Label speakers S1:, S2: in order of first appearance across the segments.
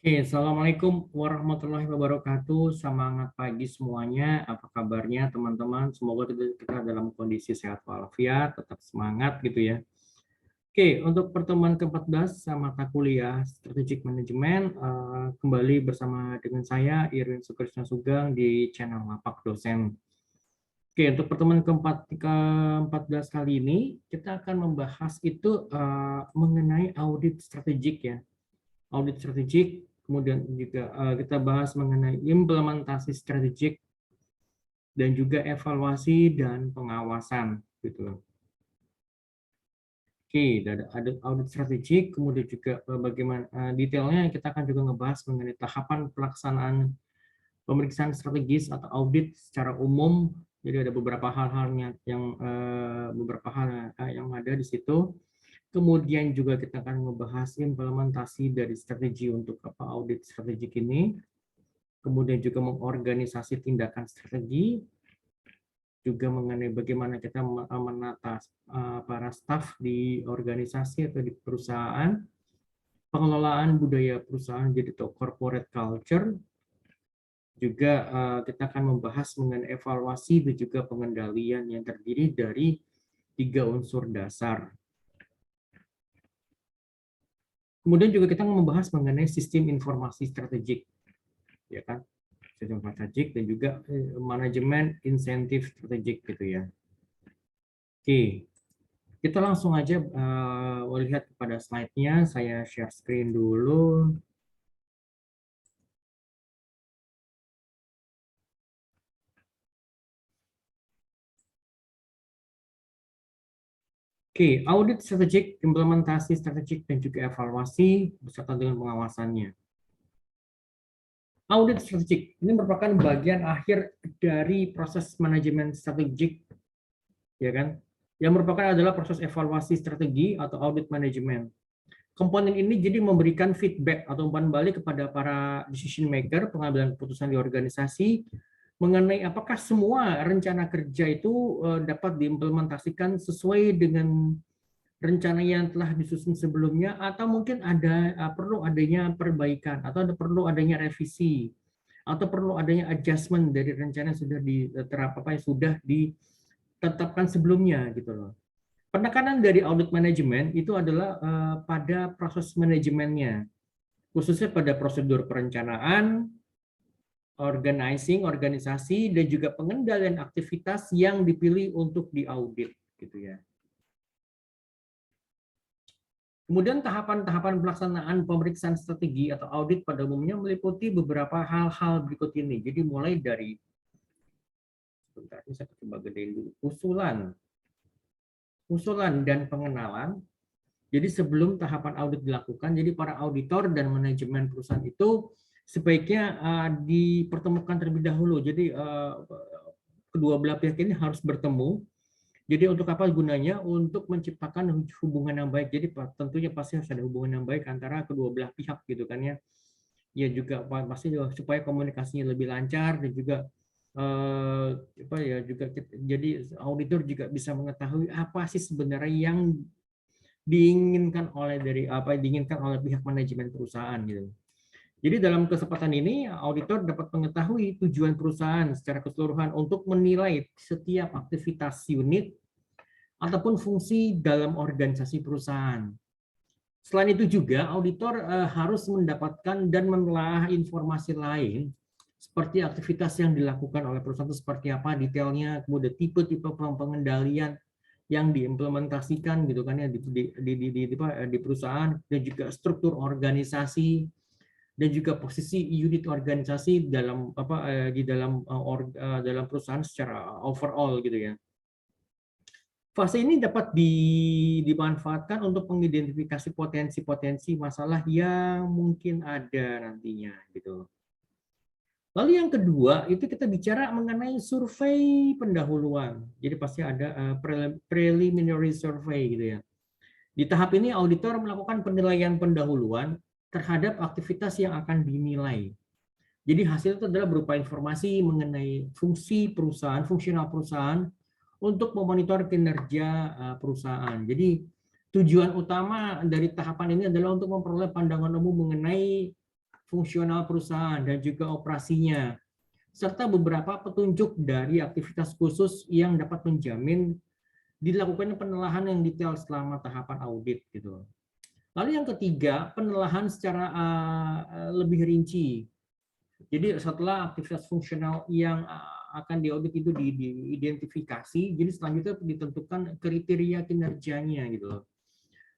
S1: Assalamualaikum warahmatullahi wabarakatuh. Semangat pagi semuanya. Apa kabarnya teman-teman? Semoga kita dalam kondisi sehat walafiat, tetap semangat gitu ya. Untuk pertemuan ke-14 mata kuliah Strategic Management, kembali bersama dengan saya Irwin Sukrisna Sugeng di channel Lapak Dosen. Untuk pertemuan ke-14 kali ini kita akan membahas itu mengenai audit strategik ya. Audit strategik, kemudian juga kita bahas mengenai implementasi strategik dan juga evaluasi dan pengawasan gitu. Ada audit strategik, kemudian juga bagaimana detailnya kita akan juga ngebahas mengenai tahapan pelaksanaan pemeriksaan strategis atau audit secara umum. Jadi ada beberapa hal-halnya yang beberapa hal yang ada di situ. Kemudian juga kita akan membahas implementasi dari strategi untuk audit strategik ini. Kemudian juga mengorganisasi tindakan strategi, juga mengenai bagaimana kita menata para staf di organisasi atau di perusahaan, pengelolaan budaya perusahaan jadi corporate culture, juga kita akan membahas mengenai evaluasi dan juga pengendalian yang terdiri dari 3 unsur dasar. Kemudian juga kita membahas mengenai sistem informasi strategik, ya kan? Sistem strategik dan juga manajemen insentif strategik gitu ya. Kita langsung aja lihat kepada slide-nya. Saya share screen dulu. Audit strategik, implementasi strategik, dan juga evaluasi beserta dengan pengawasannya. Audit strategik ini merupakan bagian akhir dari proses manajemen strategik, ya kan? Yang merupakan adalah proses evaluasi strategi atau audit manajemen. Komponen ini jadi memberikan feedback atau umpan balik kepada para decision maker, pengambilan keputusan di organisasi, mengenai apakah semua rencana kerja itu dapat diimplementasikan sesuai dengan rencana yang telah disusun sebelumnya, atau mungkin ada perlu adanya perbaikan, atau perlu adanya revisi, atau perlu adanya adjustment dari rencana yang sudah sudah ditetapkan sebelumnya gitu loh. Penekanan dari audit manajemen itu adalah pada proses manajemennya, khususnya pada prosedur perencanaan, organizing, organisasi, dan juga pengendalian aktivitas yang dipilih untuk diaudit gitu ya. Kemudian tahapan-tahapan pelaksanaan pemeriksaan strategi atau audit pada umumnya meliputi beberapa hal-hal berikut ini. Jadi mulai dari, sebentar ini saya coba gedein dulu, usulan dan pengenalan. Jadi sebelum tahapan audit dilakukan, jadi para auditor dan manajemen perusahaan itu sebaiknya dipertemukan terlebih dahulu. Jadi kedua belah pihak ini harus bertemu. Jadi untuk apa gunanya? Untuk menciptakan hubungan yang baik. Jadi tentunya pasti harus ada hubungan yang baik antara kedua belah pihak gitu kan ya. Ya juga pasti supaya komunikasinya lebih lancar dan juga jadi auditor juga bisa mengetahui apa sih sebenarnya yang diinginkan oleh pihak manajemen perusahaan gitu. Jadi dalam kesempatan ini auditor dapat mengetahui tujuan perusahaan secara keseluruhan untuk menilai setiap aktivitas unit ataupun fungsi dalam organisasi perusahaan. Selain itu juga auditor harus mendapatkan dan menelaah informasi lain seperti aktivitas yang dilakukan oleh perusahaan itu seperti apa detailnya, kemudian tipe-tipe pengendalian yang diimplementasikan gitu kan ya di perusahaan, dan juga struktur organisasi dan juga posisi unit organisasi dalam dalam perusahaan secara overall gitu ya. Fase ini dapat dimanfaatkan untuk mengidentifikasi potensi-potensi masalah yang mungkin ada nantinya gitu. Lalu yang kedua itu kita bicara mengenai survei pendahuluan. Jadi pasti ada preliminary survey gitu ya. Di tahap ini auditor melakukan penilaian pendahuluan terhadap aktivitas yang akan dinilai. Jadi hasil itu adalah berupa informasi mengenai fungsi perusahaan, fungsional perusahaan untuk memonitor kinerja perusahaan. Jadi tujuan utama dari tahapan ini adalah untuk memperoleh pandangan umum mengenai fungsional perusahaan dan juga operasinya, serta beberapa petunjuk dari aktivitas khusus yang dapat menjamin dilakukannya penelaahan yang detail selama tahapan audit gitu. Lalu yang ketiga, penelaahan secara lebih rinci. Jadi setelah aktivitas fungsional yang akan diaudit itu diidentifikasi, jadi selanjutnya ditentukan kriteria kinerjanya gitu loh.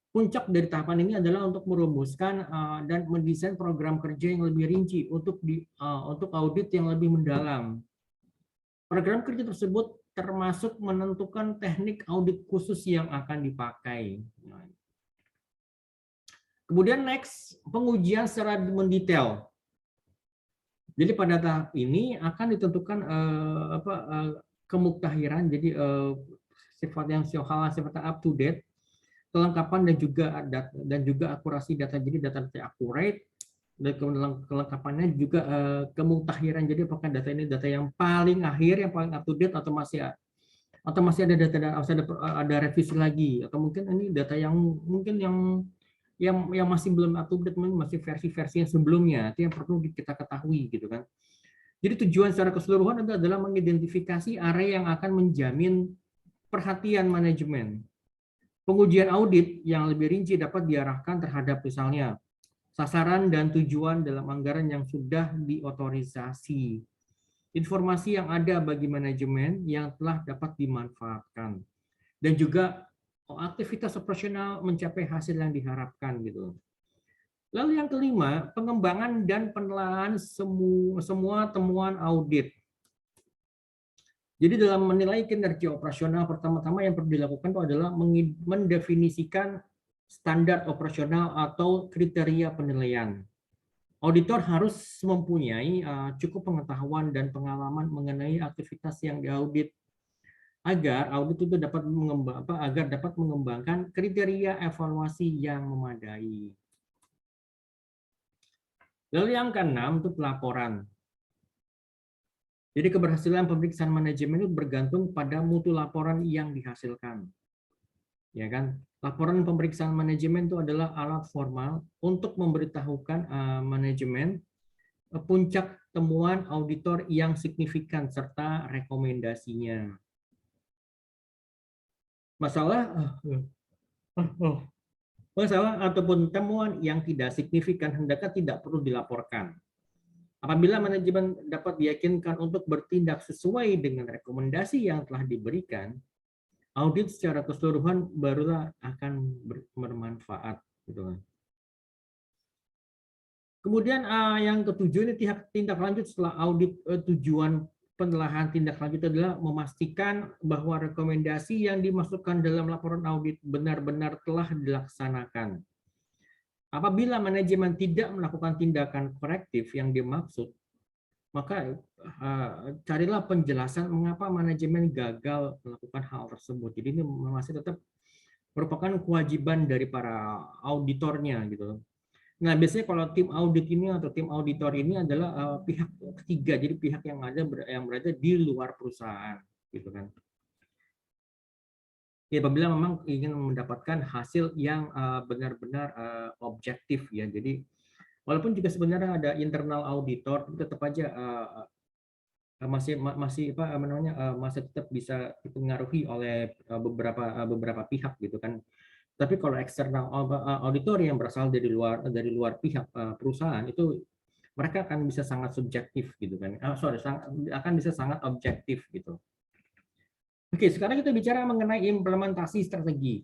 S1: Puncak dari tahapan ini adalah untuk merumuskan dan mendesain program kerja yang lebih rinci untuk audit yang lebih mendalam. Program kerja tersebut termasuk menentukan teknik audit khusus yang akan dipakai. Kemudian next, pengujian secara mendetail. Jadi pada tahap ini akan ditentukan kemuktahiran, jadi sifat yang sifatnya up to date, kelengkapan dan juga akurasi data, jadi data accurate, dan kelengkapannya juga kemuktahiran, jadi apakah data ini data yang paling akhir, yang paling up to date, atau masih ada data, ada revisi lagi, atau mungkin ini data yang mungkin yang masih belum up to date, masih versi-versi yang sebelumnya, itu yang perlu kita ketahui gitu kan. Jadi tujuan secara keseluruhan adalah mengidentifikasi area yang akan menjamin perhatian manajemen. Pengujian audit yang lebih rinci dapat diarahkan terhadap misalnya sasaran dan tujuan dalam anggaran yang sudah diotorisasi, informasi yang ada bagi manajemen yang telah dapat dimanfaatkan, dan juga aktivitas operasional mencapai hasil yang diharapkan gitu. Lalu yang kelima, pengembangan dan penelaahan semua temuan audit. Jadi dalam menilai kinerja operasional, pertama-tama yang perlu dilakukan itu adalah mendefinisikan standar operasional atau kriteria penilaian. Auditor harus mempunyai cukup pengetahuan dan pengalaman mengenai aktivitas yang diaudit, agar audit itu dapat mengembangkan kriteria evaluasi yang memadai. Lalu yang keenam itu pelaporan. Jadi keberhasilan pemeriksaan manajemen itu bergantung pada mutu laporan yang dihasilkan. Ya kan? Laporan pemeriksaan manajemen itu adalah alat formal untuk memberitahukan manajemen puncak temuan auditor yang signifikan serta rekomendasinya. Masalah ataupun temuan yang tidak signifikan hendaknya tidak perlu dilaporkan. Apabila manajemen dapat diyakinkan untuk bertindak sesuai dengan rekomendasi yang telah diberikan, audit secara keseluruhan barulah akan bermanfaat. Kemudian yang ketujuh ini tindak lanjut setelah audit. Tujuan penelaahan tindak lanjut adalah memastikan bahwa rekomendasi yang dimasukkan dalam laporan audit benar-benar telah dilaksanakan. Apabila manajemen tidak melakukan tindakan korektif yang dimaksud, maka carilah penjelasan mengapa manajemen gagal melakukan hal tersebut. Jadi ini masih tetap merupakan kewajiban dari para auditornya gitu. Nah, biasanya kalau tim audit ini atau tim auditor ini adalah pihak ketiga, jadi pihak yang berada di luar perusahaan, gitu kan. Ya, apabila memang ingin mendapatkan hasil yang benar-benar objektif ya. Jadi walaupun juga sebenarnya ada internal auditor, tetap aja masih tetap bisa dipengaruhi oleh beberapa pihak gitu kan. Tapi kalau eksternal auditor yang berasal dari luar pihak perusahaan itu mereka akan bisa sangat subjektif gitu kan. Akan bisa sangat objektif gitu. Oke, sekarang kita bicara mengenai implementasi strategi.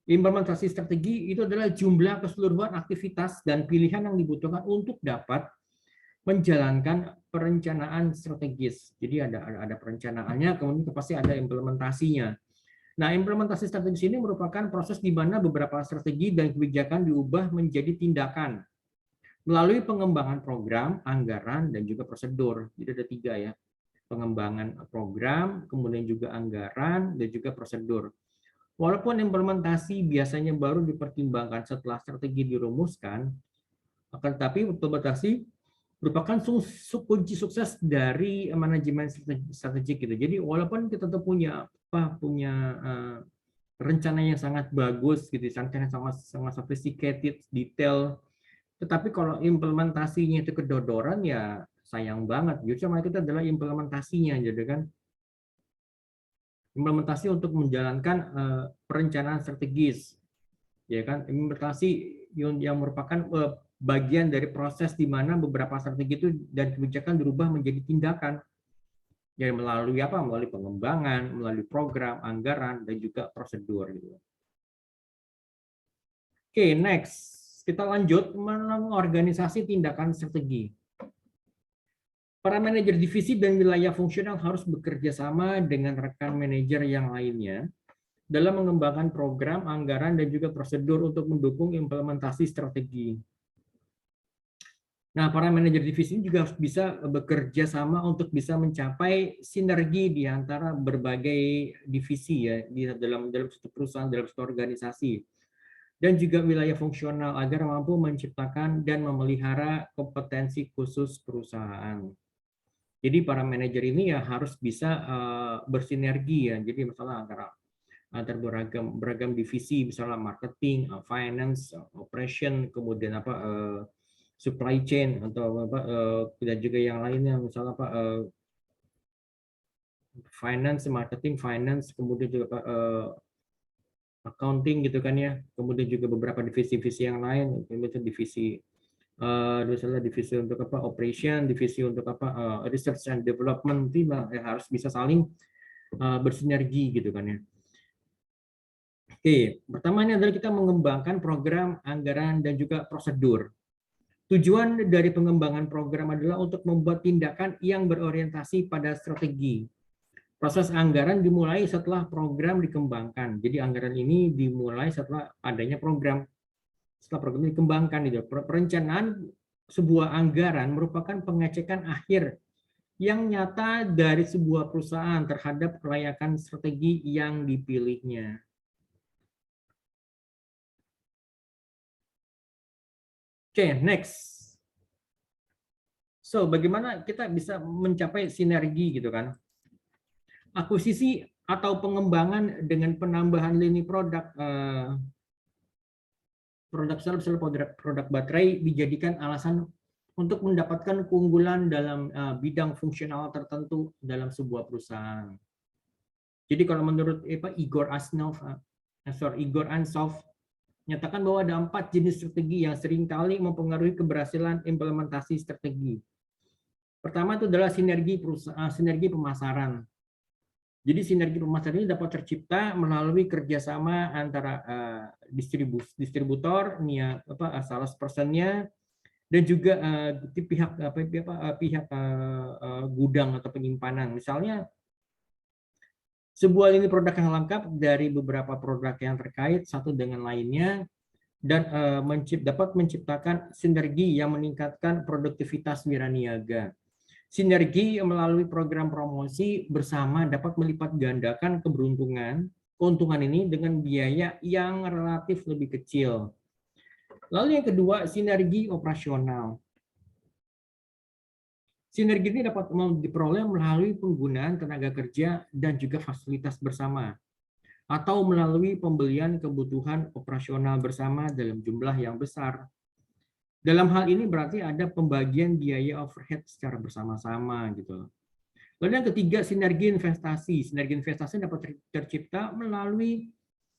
S1: Implementasi strategi itu adalah jumlah keseluruhan aktivitas dan pilihan yang dibutuhkan untuk dapat menjalankan perencanaan strategis. Jadi ada perencanaannya, kemudian pasti ada implementasinya. Nah, implementasi strategis ini merupakan proses di mana beberapa strategi dan kebijakan diubah menjadi tindakan melalui pengembangan program, anggaran, dan juga prosedur. Jadi ada 3 ya, pengembangan program, kemudian juga anggaran, dan juga prosedur. Walaupun implementasi biasanya baru dipertimbangkan setelah strategi dirumuskan, akan tetapi implementasi merupakan kunci sukses dari manajemen strategik gitu. Jadi walaupun kita tuh punya rencana yang sangat bagus gitu, rencana yang sangat sophisticated, detail, Tetapi kalau implementasinya itu kedodoran ya sayang banget. Justru malah kita adalah implementasinya, jadi kan implementasi untuk menjalankan perencanaan strategis, ya kan? Implementasi yang merupakan bagian dari proses di mana beberapa strategi itu dan kebijakan berubah menjadi tindakan. Jadi melalui apa? Melalui pengembangan, melalui program, anggaran, dan juga prosedur. Gitu. Oke, next. Kita lanjut mengorganisasi tindakan strategi. Para manajer divisi dan wilayah fungsional harus bekerja sama dengan rekan manajer yang lainnya dalam mengembangkan program, anggaran, dan juga prosedur untuk mendukung implementasi strategi. Nah, para manajer divisi ini juga harus bisa bekerja sama untuk bisa mencapai sinergi di antara berbagai divisi ya di dalam satu perusahaan, dalam satu organisasi, dan juga wilayah fungsional agar mampu menciptakan dan memelihara kompetensi khusus perusahaan. Jadi para manajer ini ya harus bisa bersinergi ya. Jadi misalnya antara beragam divisi, misalnya marketing, finance, operation, kemudian supply chain atau dan juga yang lainnya, misalnya finance, marketing, finance, kemudian juga accounting gitu kan ya, kemudian juga beberapa divisi-divisi yang lain, misalnya divisi untuk operation, divisi untuk research and development, itu harus bisa saling bersinergi gitu kan ya. Oke, pertama ini adalah kita mengembangkan program, anggaran, dan juga prosedur. Tujuan dari pengembangan program adalah untuk membuat tindakan yang berorientasi pada strategi. Proses anggaran dimulai setelah program dikembangkan. Jadi anggaran ini dimulai setelah adanya program. Setelah program dikembangkan, perencanaan sebuah anggaran merupakan pengecekan akhir yang nyata dari sebuah perusahaan terhadap kelayakan strategi yang dipilihnya. Oke, next. So, bagaimana kita bisa mencapai sinergi gitu kan? Akuisisi atau pengembangan dengan penambahan lini produk produk baterai dijadikan alasan untuk mendapatkan keunggulan dalam bidang fungsional tertentu dalam sebuah perusahaan. Jadi kalau menurut Igor Ansov nyatakan bahwa ada 4 jenis strategi yang seringkali mempengaruhi keberhasilan implementasi strategi. Pertama itu adalah sinergi pemasaran. Jadi sinergi pemasaran ini dapat tercipta melalui kerjasama antara distributor, salesperson-nya, dan juga pihak gudang atau penyimpanan. Misalnya sebuah lini produk yang lengkap dari beberapa produk yang terkait satu dengan lainnya dan dapat menciptakan sinergi yang meningkatkan produktivitas wiraniaga. Sinergi melalui program promosi bersama dapat melipat gandakan keuntungan ini dengan biaya yang relatif lebih kecil. Lalu yang kedua, sinergi operasional. Sinergi ini dapat diperoleh melalui penggunaan tenaga kerja dan juga fasilitas bersama, atau melalui pembelian kebutuhan operasional bersama dalam jumlah yang besar. Dalam hal ini berarti ada pembagian biaya overhead secara bersama-sama gitu. Lalu yang ketiga, sinergi investasi. Sinergi investasi dapat tercipta melalui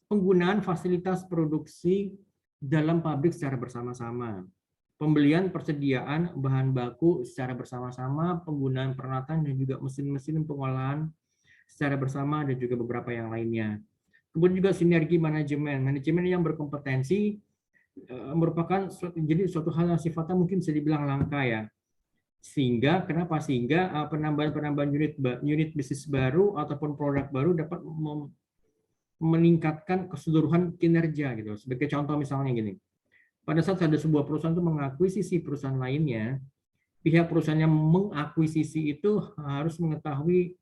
S1: penggunaan fasilitas produksi dalam pabrik secara bersama-sama. Pembelian persediaan bahan baku secara bersama-sama, penggunaan peralatan dan juga mesin-mesin pengolahan secara bersama dan juga beberapa yang lainnya. Kemudian juga sinergi manajemen. Manajemen yang berkompetensi merupakan suatu hal yang sifatnya mungkin bisa dibilang langka ya. Sehingga penambahan unit bisnis baru ataupun produk baru dapat meningkatkan keseluruhan kinerja gitu. Sebagai contoh misalnya gini. Pada saat ada sebuah perusahaan itu mengakuisisi perusahaan lainnya, pihak perusahaan yang mengakuisisi itu harus mengetahui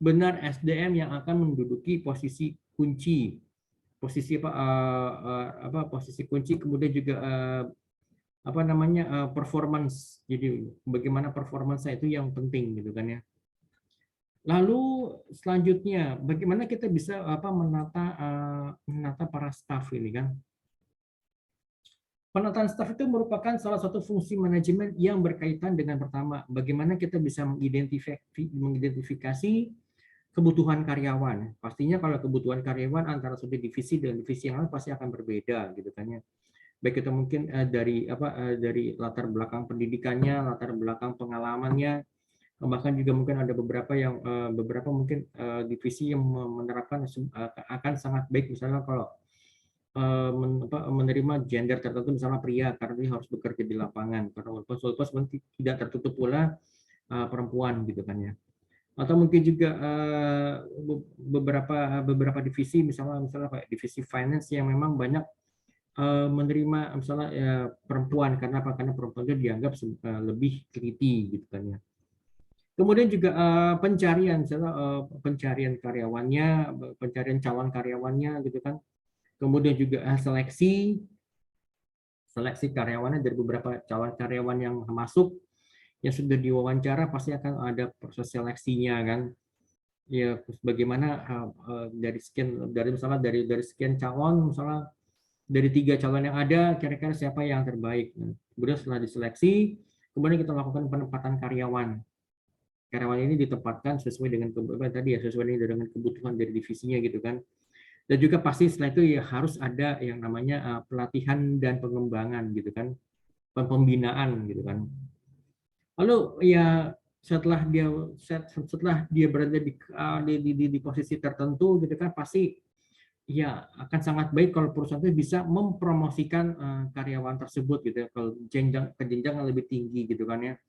S1: benar SDM yang akan menduduki posisi kunci, posisi kunci, kemudian juga performance. Jadi bagaimana performance itu yang penting gitu kan ya. Lalu selanjutnya bagaimana kita bisa menata para staff ini kan. Penataan staf itu merupakan salah satu fungsi manajemen yang berkaitan dengan pertama, bagaimana kita bisa mengidentifikasi kebutuhan karyawan. Pastinya kalau kebutuhan karyawan antara satu divisi dengan divisi yang lain pasti akan berbeda gitu kan ya. Baik itu mungkin dari latar belakang pendidikannya, latar belakang pengalamannya, bahkan juga mungkin ada beberapa mungkin divisi yang menerapkan akan sangat baik misalnya kalau menerima gender tertentu misalnya pria karena dia harus bekerja di lapangan karena walaupun sebenarnya tidak tertutup pula perempuan gitu kan ya, atau mungkin juga beberapa divisi misalnya kayak divisi finance yang memang banyak menerima misalnya perempuan karena apa, karena perempuan itu dianggap lebih teliti gitu kan ya. Kemudian juga pencarian misalnya pencarian karyawannya, pencarian calon karyawannya gitu kan. Kemudian juga seleksi karyawannya dari beberapa calon karyawan yang masuk yang sudah diwawancara pasti akan ada proses seleksinya kan ya, bagaimana dari sekian calon misalnya dari 3 calon yang ada kira-kira siapa yang terbaik. Nah, kemudian setelah diseleksi kemudian kita lakukan penempatan karyawan ini ditempatkan sesuai dengan sesuai dengan kebutuhan dari divisinya gitu kan. Dan juga pasti setelah itu ya harus ada yang namanya pelatihan dan pengembangan gitu kan, pembinaan gitu kan. Lalu ya setelah dia berada di posisi tertentu gitu kan, pasti ya akan sangat baik kalau perusahaan itu bisa mempromosikan karyawan tersebut gitu ya, kalau ke jenjang yang lebih tinggi gitu kan ya.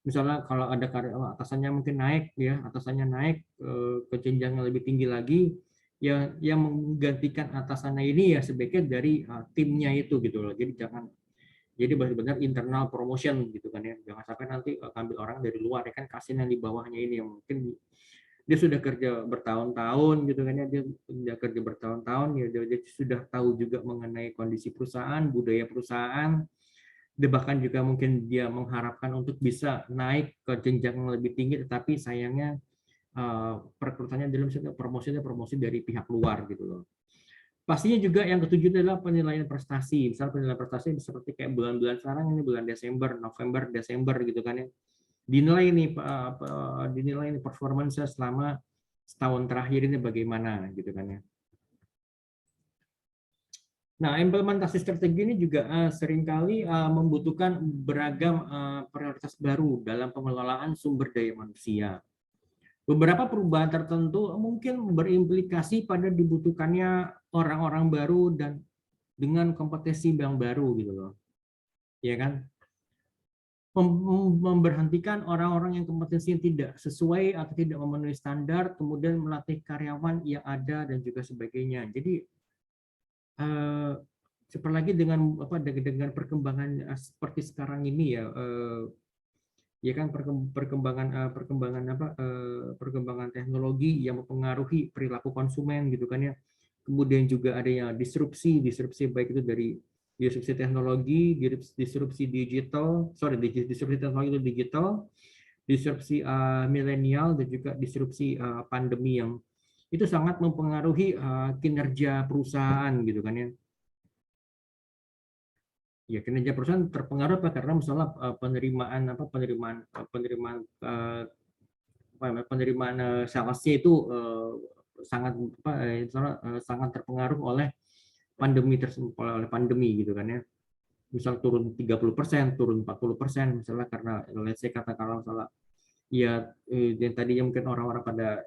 S1: Misalnya kalau ada karyawan atasannya mungkin naik ya, atasannya naik ke jenjang yang lebih tinggi lagi, ya yang menggantikan atasannya ini ya sebaiknya dari timnya itu gitu loh. Jadi benar-benar internal promotion gitu kan ya, jangan sampai nanti ambil orang dari luar ya kan, kasihan yang di bawahnya ini yang mungkin dia sudah kerja bertahun-tahun gitu kan ya, dia sudah kerja bertahun-tahun ya, dia sudah tahu juga mengenai kondisi perusahaan, budaya perusahaan, dia bahkan juga mungkin dia mengharapkan untuk bisa naik ke jenjang yang lebih tinggi, tetapi sayangnya perekrutannya dalam promosi dari pihak luar gitu loh. Pastinya juga yang ketujuh adalah penilaian prestasi. Misal penilaian prestasi seperti kayak bulan-bulan sekarang ini, bulan Desember, November, Desember gitu kan ya. Dinilai ini performance selama setahun terakhir ini bagaimana gitu kan ya. Nah, implementasi strategi ini juga seringkali membutuhkan beragam prioritas baru dalam pengelolaan sumber daya manusia. Beberapa perubahan tertentu mungkin berimplikasi pada dibutuhkannya orang-orang baru dan dengan kompetensi yang baru gitu loh. Ya kan? Memberhentikan orang-orang yang kompetensinya tidak sesuai atau tidak memenuhi standar, kemudian melatih karyawan yang ada dan juga sebagainya. Jadi seperti lagi dengan perkembangan seperti sekarang ini ya, ya kan perkembangan teknologi yang mempengaruhi perilaku konsumen gitu kan ya. Kemudian juga ada yang disrupsi baik itu dari disrupsi teknologi, disrupsi teknologi itu digital, disrupsi milenial dan juga disrupsi pandemi yang itu sangat mempengaruhi kinerja perusahaan gitu kan ya. Ya, kinerja perusahaan terpengaruh karena misalnya penerimaan salesnya itu sangat sangat terpengaruh oleh pandemi gitu kan ya. Misal turun 30%, turun 40% misalnya karena let's say katakanlah misalnya ya yang tadinya mungkin orang-orang pada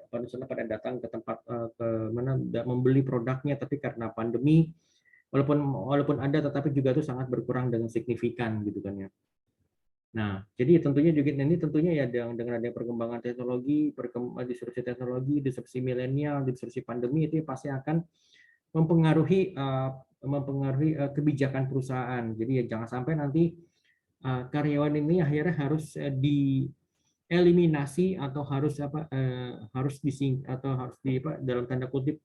S1: datang ke tempat ke mana membeli produknya, tapi karena pandemi walaupun ada tetapi juga itu sangat berkurang dengan signifikan gitu kan ya. Nah, jadi tentunya ya dengan adanya perkembangan teknologi, disrupsi milenial, disrupsi pandemi itu pasti akan mempengaruhi kebijakan perusahaan. Jadi ya jangan sampai nanti karyawan ini akhirnya harus dieliminasi atau dalam tanda kutip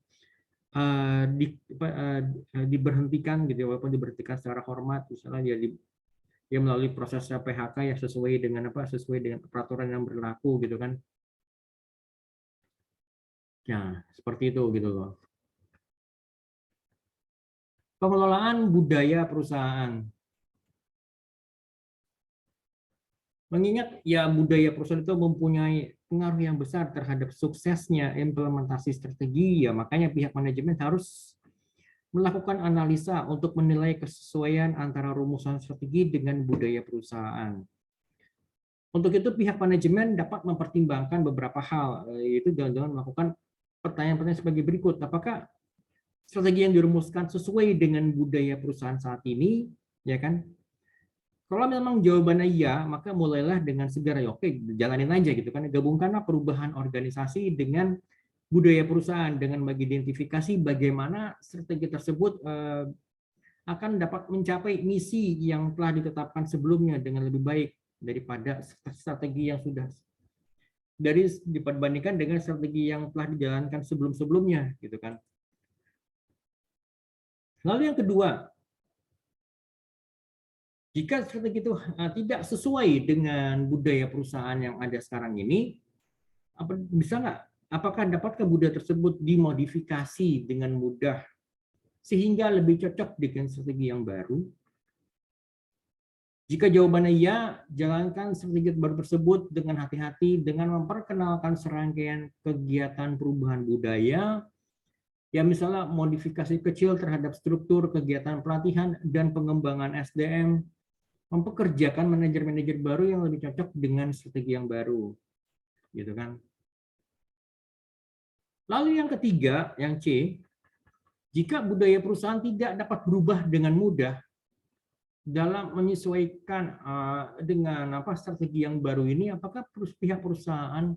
S1: diberhentikan gitu, walaupun diberhentikan secara hormat misalnya dia melalui proses PHK ya sesuai dengan peraturan yang berlaku gitu kan. Ya, seperti itu gitu loh. Pengelolaan budaya perusahaan. Mengingat ya budaya perusahaan itu mempunyai pengaruh yang besar terhadap suksesnya implementasi strategi, ya makanya pihak manajemen harus melakukan analisa untuk menilai kesesuaian antara rumusan strategi dengan budaya perusahaan. Untuk itu pihak manajemen dapat mempertimbangkan beberapa hal, yaitu dengan melakukan pertanyaan-pertanyaan sebagai berikut. Apakah strategi yang dirumuskan sesuai dengan budaya perusahaan saat ini, ya kan? Kalau memang jawabannya iya, maka mulailah dengan segera, ya oke, jalanin aja gitu kan. Gabungkanlah perubahan organisasi dengan budaya perusahaan dengan mengidentifikasi bagaimana strategi tersebut akan dapat mencapai misi yang telah ditetapkan sebelumnya dengan lebih baik daripada strategi yang sudah dibandingkan dengan strategi yang telah dijalankan sebelum-sebelumnya gitu kan. Lalu yang kedua, jika strategi itu tidak sesuai dengan budaya perusahaan yang ada sekarang ini, bisa nggak? Apakah dapatkah budaya tersebut dimodifikasi dengan mudah sehingga lebih cocok dengan strategi yang baru? Jika jawabannya ya, jalankan strategi baru tersebut dengan hati-hati dengan memperkenalkan serangkaian kegiatan perubahan budaya, ya misalnya modifikasi kecil terhadap struktur kegiatan pelatihan dan pengembangan SDM, mempekerjakan manajer-manajer baru yang lebih cocok dengan strategi yang baru, gitu kan. Lalu yang ketiga, yang C, jika budaya perusahaan tidak dapat berubah dengan mudah dalam menyesuaikan dengan strategi yang baru ini, apakah pihak perusahaan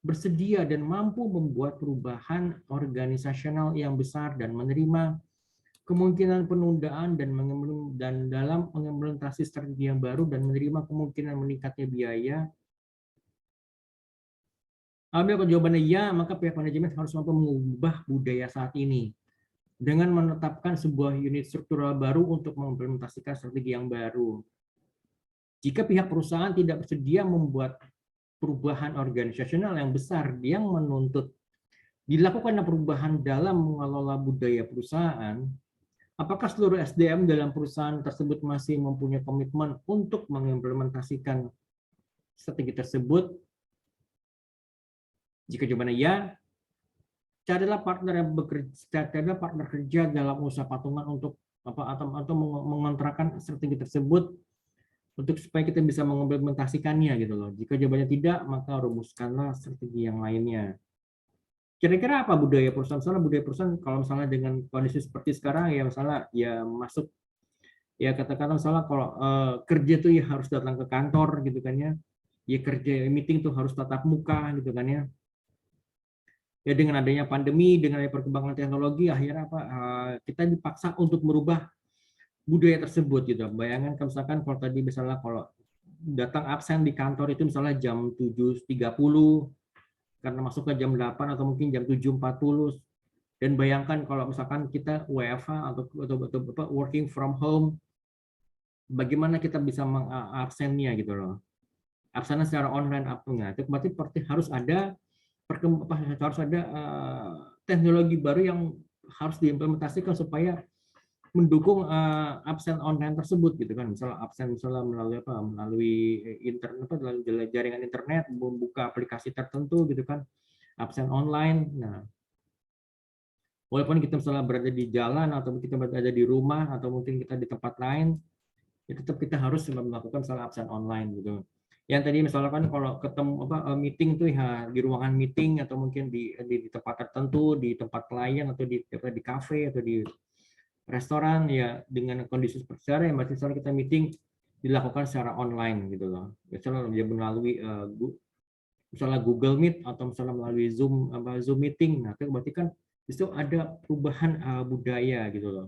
S1: bersedia dan mampu membuat perubahan organisasional yang besar dan menerima kemungkinan penundaan dan dalam mengimplementasi strategi yang baru dan menerima kemungkinan meningkatnya biaya? Apabila jawabannya ya, maka pihak manajemen harus mampu mengubah budaya saat ini dengan menetapkan sebuah unit struktural baru untuk mengimplementasikan strategi yang baru. Jika pihak perusahaan tidak bersedia membuat perubahan organisasional yang besar yang menuntut dilakukan perubahan dalam mengelola budaya perusahaan, apakah seluruh SDM dalam perusahaan tersebut masih mempunyai komitmen untuk mengimplementasikan strategi tersebut? Jika jawabannya ya, carilah partner yang partner kerja dalam usaha patungan untuk atau mengontrakkan strategi tersebut untuk supaya kita bisa mengimplementasikannya gitu loh. Jika jawabannya tidak, maka rumuskanlah strategi yang lainnya. Kira-kira apa budaya perusahaan? Misalnya budaya perusahaan kalau misalnya dengan kondisi seperti sekarang ya misalnya ya masuk ya katakanlah misalnya kalau kerja tuh ya harus datang ke kantor gitu kan ya. Ya kerja meeting tuh harus tatap muka gitu kan ya. Ya dengan adanya pandemi, dengan adanya perkembangan teknologi, akhirnya kita dipaksa untuk merubah budaya tersebut gitu. Bayangkan kalau misalkan kalau tadi misalnya kalau datang absen di kantor itu misalnya jam 7.30 karena masuk ke jam 8 atau mungkin jam 7.40. Dan bayangkan kalau misalkan kita WFH atau working from home, bagaimana kita bisa mengabsennya gitu loh. Absennya secara online itu berarti harus ada teknologi baru yang harus diimplementasikan supaya mendukung absen online tersebut gitu kan. Misalnya absen melalui internet melalui jaringan internet, membuka aplikasi tertentu gitu kan, absen online. Nah, walaupun kita misalnya berada di jalan atau kita berada di rumah atau mungkin kita di tempat lain, ya tetap kita harus melakukan misalnya absen online gitu. Yang tadi misalkan kalau ketemu meeting tuh ya di ruangan meeting atau mungkin di tempat tertentu, di tempat klien atau di kafe atau di restoran ya dengan kondisi seperti sekarang ya misalnya kita meeting dilakukan secara online gitu loh. Misalnya melalui misalnya Google Meet atau misalnya melalui Zoom meeting. Nah, itu berarti kan itu ada perubahan budaya gitu loh.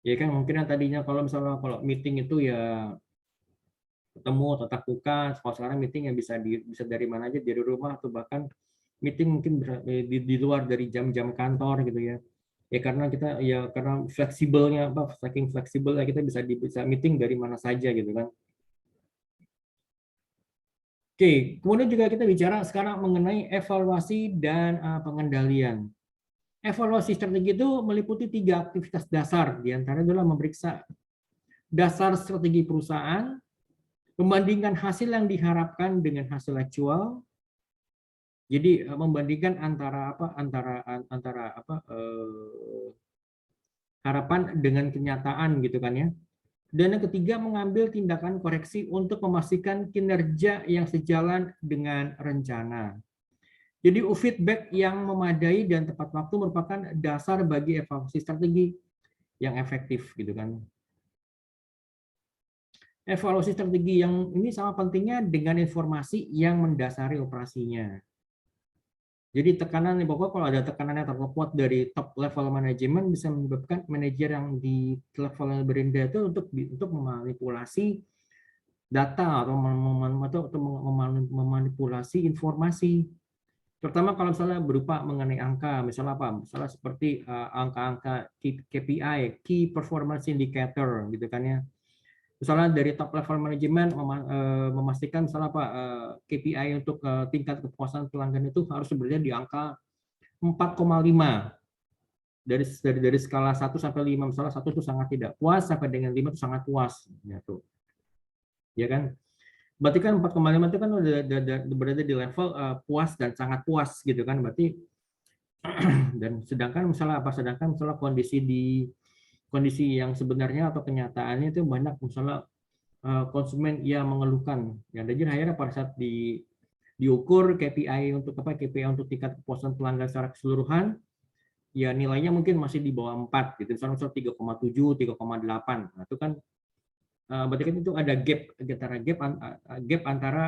S1: Ya kan mungkin yang tadinya kalau misalnya kalau meeting itu ya ketemu tatap muka, kalau sekarang meeting yang bisa dari mana aja, dari rumah atau bahkan meeting mungkin di luar dari jam-jam kantor gitu ya. Ya karena kita ya karena fleksibelnya saking fleksibelnya kita bisa meeting dari mana saja gitu kan. Oke, kemudian juga kita bicara sekarang mengenai evaluasi dan pengendalian. Evaluasi strategi itu meliputi 3 aktivitas dasar, diantaranya adalah memeriksa dasar strategi perusahaan, membandingkan hasil yang diharapkan dengan hasil aktual. Jadi membandingkan antara harapan dengan kenyataan gitu kan ya. Dan yang ketiga, mengambil tindakan koreksi untuk memastikan kinerja yang sejalan dengan rencana. Jadi feedback yang memadai dan tepat waktu merupakan dasar bagi evaluasi strategi yang efektif gitu kan. Evaluasi strategi yang ini sama pentingnya dengan informasi yang mendasari operasinya. Jadi tekanan, pokoknya kalau ada tekanan yang terlalu kuat dari top level manajemen bisa menyebabkan manajer yang di level yang berendah itu untuk memanipulasi data atau memanipulasi informasi. Terutama kalau misalnya berupa mengenai angka, misalnya apa? Misalnya seperti angka-angka KPI, Key Performance Indicator, gitu kan ya. Misalnya dari top level manajemen memastikan misalnya apa KPI untuk tingkat kepuasan pelanggan itu harus berada di angka 4,5 dari skala 1 sampai 5, misalnya 1 itu sangat tidak puas sampai dengan 5 itu sangat puas, ya tuh. Ya kan? Berarti kan 4,5 itu kan udah berada di level puas dan sangat puas gitu kan, berarti. Dan sedangkan misalnya kondisi yang sebenarnya atau kenyataannya itu banyak misalnya konsumen yang mengeluhkan ya, jadi akhirnya pada saat diukur KPI untuk tingkat kepuasan pelanggan secara keseluruhan ya nilainya mungkin masih di bawah 4 gitu, misalnya 3,7, 3,8. Nah, itu kan berarti kan itu ada gap antara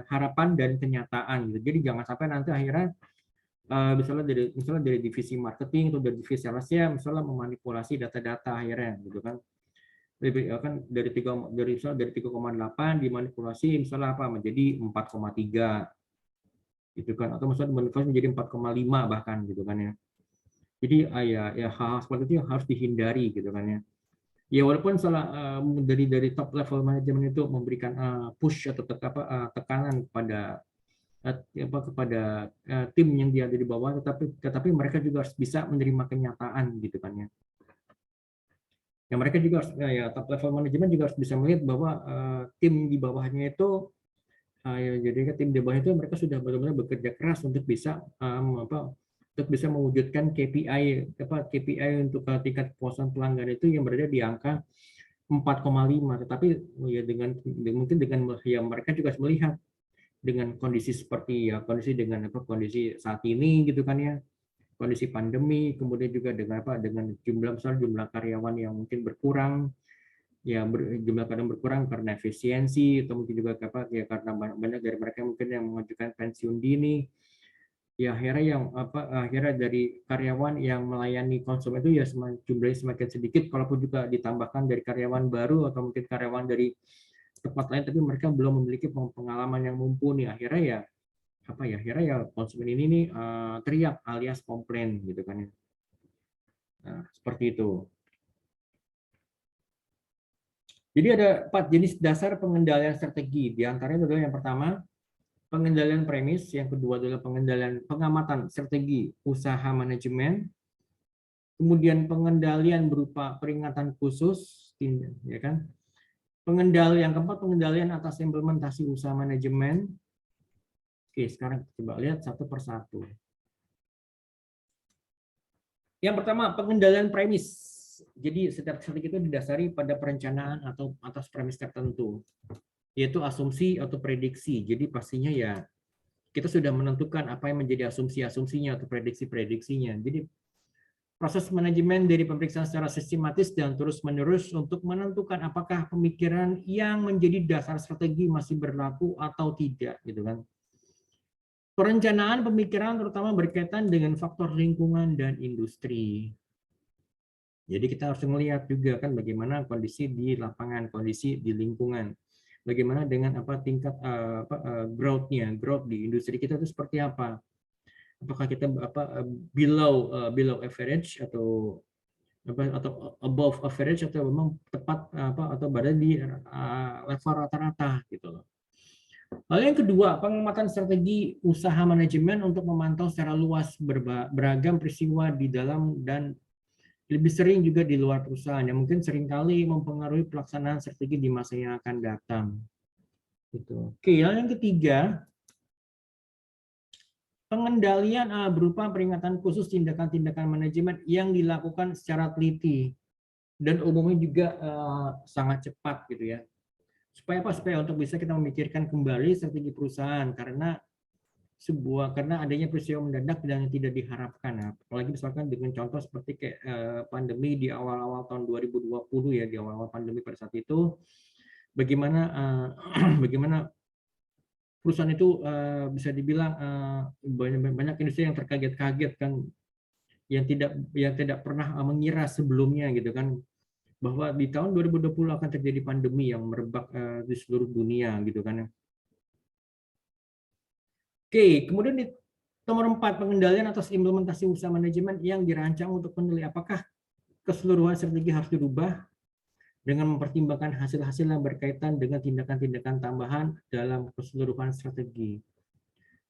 S1: harapan dan kenyataan gitu. Jadi jangan sampai nanti akhirnya misalnya dari divisi marketing atau dari divisi salesnya misalnya memanipulasi data-data akhirnya gitu kan. Dari 3,8 dimanipulasi misalnya apa menjadi 4,3 gitu kan, atau misalnya dimanipulasi menjadi 4,5 bahkan gitu kan ya. Jadi ya hal-hal seperti itu yang harus dihindari gitu kan ya. Ya walaupun dari top level manajemen itu memberikan push atau tekanan kepada tim yang dia ada di bawah, tetapi mereka juga harus bisa menerima kenyataan gitu kan ya. Ya mereka juga harus, ya top level manajemen juga harus bisa melihat bahwa tim di bawahnya itu ya jadi tim di bawah itu mereka sudah benar-benar bekerja keras untuk bisa mewujudkan KPI untuk tingkat kepuasan pelanggan itu yang berada di angka 4,5, tetapi ya mungkin dengan ya mereka juga harus melihat dengan kondisi seperti ya kondisi saat ini gitu kan ya, kondisi pandemi, kemudian juga dengan jumlah karyawan yang mungkin berkurang ya, jumlah karyawan berkurang karena efisiensi atau mungkin juga karena banyak dari mereka mungkin yang mengajukan pensiun dini ya, akhirnya dari karyawan yang melayani konsumen itu ya jumlahnya semakin sedikit, kalaupun juga ditambahkan dari karyawan baru atau mungkin karyawan dari tempat lain tapi mereka belum memiliki pengalaman yang mumpuni, akhirnya konsumen ini nih teriak alias komplain gitu kan ya. Nah, seperti itu. Jadi ada 4 jenis dasar pengendalian strategi. Di antaranya adalah yang pertama, pengendalian premis, yang kedua adalah pengamatan strategi usaha manajemen, kemudian pengendalian berupa peringatan khusus, ya kan? Yang keempat, pengendalian atas implementasi usaha manajemen. Oke, sekarang kita coba lihat satu persatu. Yang pertama, pengendalian premis. Jadi setiap strategi itu didasari pada perencanaan atau atas premis tertentu, yaitu asumsi atau prediksi. Jadi pastinya ya kita sudah menentukan apa yang menjadi asumsi-asumsinya atau prediksi-prediksinya. Jadi proses manajemen dari pemeriksaan secara sistematis dan terus-menerus untuk menentukan apakah pemikiran yang menjadi dasar strategi masih berlaku atau tidak, gitu kan. Perencanaan pemikiran terutama berkaitan dengan faktor lingkungan dan industri. Jadi kita harus melihat juga kan bagaimana kondisi di lapangan, kondisi di lingkungan. Bagaimana dengan tingkat growth di industri kita itu seperti apa? Apakah kita below average atau above average atau memang tepat atau berada di level rata-rata gitu loh. Lalu yang kedua, pengamatan strategi usaha manajemen untuk memantau secara luas beragam peristiwa di dalam dan lebih sering juga di luar perusahaan yang mungkin seringkali mempengaruhi pelaksanaan strategi di masa yang akan datang. Gitu. Oke, yang ketiga, pengendalian berupa peringatan khusus tindakan-tindakan manajemen yang dilakukan secara teliti dan umumnya juga sangat cepat gitu ya. Supaya apa? Supaya untuk bisa kita memikirkan kembali strategi perusahaan karena adanya peristiwa mendadak dan tidak diharapkan. Nah, apalagi misalkan dengan contoh seperti kayak pandemi di awal-awal tahun 2020 ya, di awal-awal pandemi pada saat itu bagaimana bagaimana perusahaan itu bisa dibilang banyak industri yang terkaget-kaget kan, yang tidak pernah mengira sebelumnya gitu kan, bahwa di tahun 2020 akan terjadi pandemi yang merebak di seluruh dunia gitu kan. Oke, kemudian di nomor 4, pengendalian atas implementasi usaha manajemen yang dirancang untuk menilai apakah keseluruhan strategi harus dirubah dengan mempertimbangkan hasil-hasil yang berkaitan dengan tindakan-tindakan tambahan dalam keseluruhan strategi.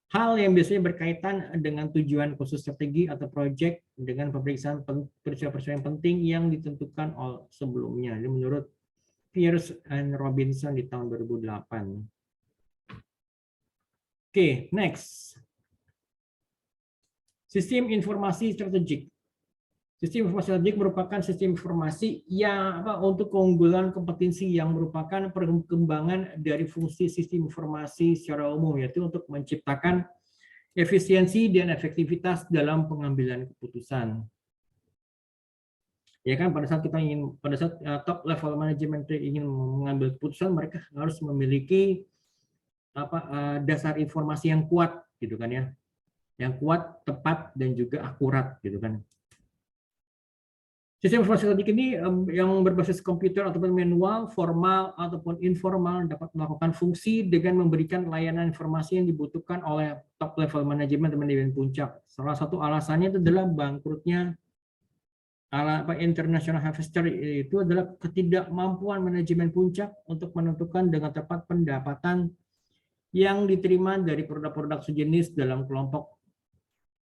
S1: Hal yang biasanya berkaitan dengan tujuan khusus strategi atau proyek dengan pemeriksaan peristiwa-peristiwa yang penting yang ditentukan sebelumnya. Ini menurut Pierce and Robinson di tahun 2008. Oke, next. Sistem informasi strategik. Sistem informasi strategik merupakan sistem informasi yang untuk keunggulan kompetensi yang merupakan perkembangan dari fungsi sistem informasi secara umum, yaitu untuk menciptakan efisiensi dan efektivitas dalam pengambilan keputusan. Ya kan, pada saat top level manajemen ingin mengambil keputusan, mereka harus memiliki dasar informasi yang kuat gitu kan ya, yang kuat, tepat dan juga akurat gitu kan. Sistem informasi strategik ini yang berbasis komputer ataupun manual, formal ataupun informal, dapat melakukan fungsi dengan memberikan layanan informasi yang dibutuhkan oleh top level manajemen dan manajemen puncak. Salah satu alasannya itu adalah bangkrutnya International Harvester, itu adalah ketidakmampuan manajemen puncak untuk menentukan dengan tepat pendapatan yang diterima dari produk-produk sejenis dalam kelompok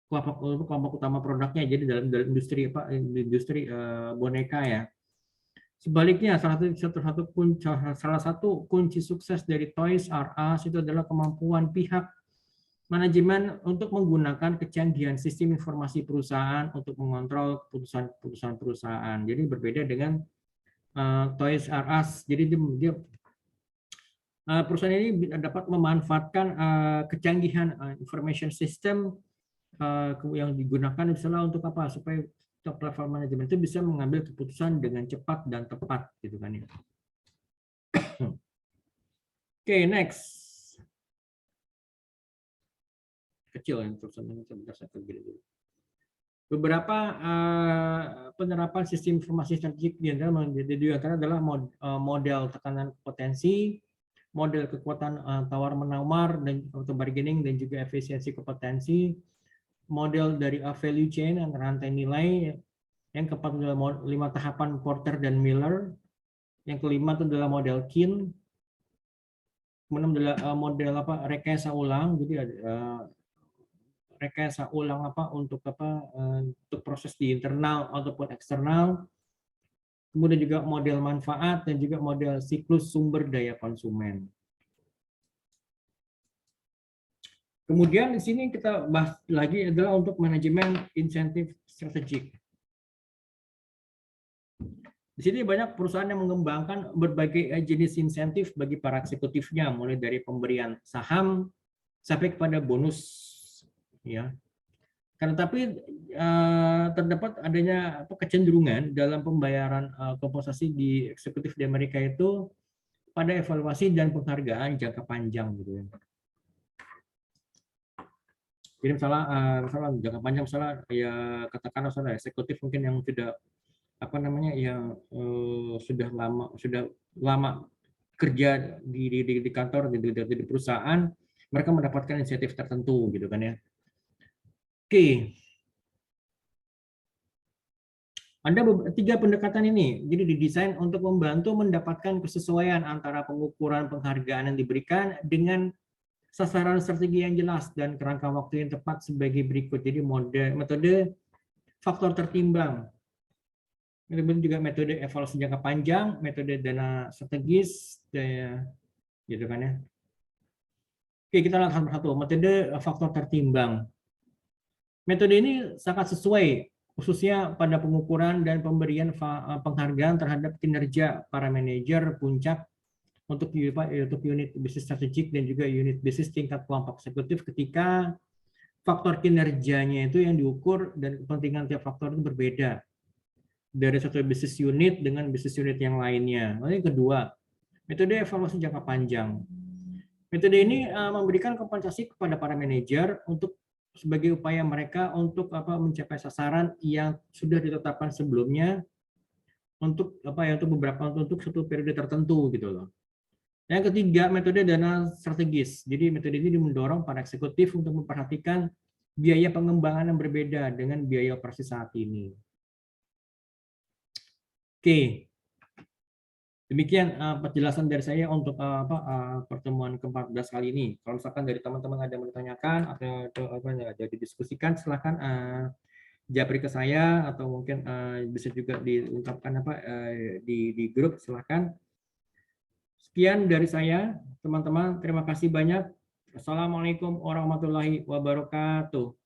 S1: utama produknya, jadi dalam industri boneka ya. Sebaliknya, salah satu kunci sukses dari Toys R Us itu adalah kemampuan pihak manajemen untuk menggunakan kecanggihan sistem informasi perusahaan untuk mengontrol keputusan perusahaan. Jadi berbeda dengan Toys R Us. Jadi perusahaan ini dapat memanfaatkan kecanggihan information system yang digunakan misalnya untuk apa, supaya top level manajemen itu bisa mengambil keputusan dengan cepat dan tepat gitu kan ya. Oke, next. Kecil ya tulisannya, sebentar saya pergi dulu. Beberapa penerapan sistem informasi strategik di antara adalah model tekanan potensi, model kekuatan tawar-menawar dan auto bargaining dan juga efisiensi kompetensi, model dari value chain antara rantai nilai, yang keempat adalah 5 tahapan Porter dan Miller, yang kelima itu adalah model Keane, kemudian adalah model rekayasa ulang, jadi rekayasa ulang untuk proses di internal ataupun eksternal, kemudian juga model manfaat dan juga model siklus sumber daya konsumen. Kemudian di sini kita bahas lagi adalah untuk manajemen insentif strategik. Di sini banyak perusahaan yang mengembangkan berbagai jenis insentif bagi para eksekutifnya, mulai dari pemberian saham sampai kepada bonus, ya. Karena tapi terdapat adanya kecenderungan dalam pembayaran kompensasi di eksekutif di Amerika itu pada evaluasi dan penghargaan jangka panjang gitu ya. Jadi misalnya jangka panjang, misalnya ya katakanlah misalnya eksekutif mungkin yang sudah yang sudah lama kerja di kantor di perusahaan, mereka mendapatkan insentif tertentu gitu kan ya. Oke. Ada 3 pendekatan ini, jadi didesain untuk membantu mendapatkan kesesuaian antara pengukuran penghargaan yang diberikan dengan sasaran strategi yang jelas dan kerangka waktu yang tepat sebagai berikut. Jadi metode faktor tertimbang. Kemudian juga metode evaluasi jangka panjang, metode dana strategis, gitu kan ya. Oke, kita lihat satu persatu. Metode faktor tertimbang. Metode ini sangat sesuai, khususnya pada pengukuran dan pemberian penghargaan terhadap kinerja para manajer puncak untuk unit bisnis strategik dan juga unit bisnis tingkat kelompok eksekutif ketika faktor kinerjanya itu yang diukur dan kepentingan tiap faktor itu berbeda dari satu bisnis unit dengan bisnis unit yang lainnya. Lalu yang kedua, metode evaluasi jangka panjang. Metode ini memberikan kompensasi kepada para manajer untuk sebagai upaya mereka untuk mencapai sasaran yang sudah ditetapkan sebelumnya untuk untuk satu periode tertentu gitu loh. Yang ketiga, metode dana strategis. Jadi metode ini mendorong para eksekutif untuk memperhatikan biaya pengembangan yang berbeda dengan biaya operasi saat ini. Oke, demikian penjelasan dari saya untuk pertemuan ke-14 kali ini. Kalau misalkan dari teman-teman ada yang mau ditanyakan atau ada didiskusikan, silakan japri ke saya atau mungkin bisa juga diungkapkan di grup, silakan. Sekian dari saya, teman-teman. Terima kasih banyak. Assalamualaikum warahmatullahi wabarakatuh.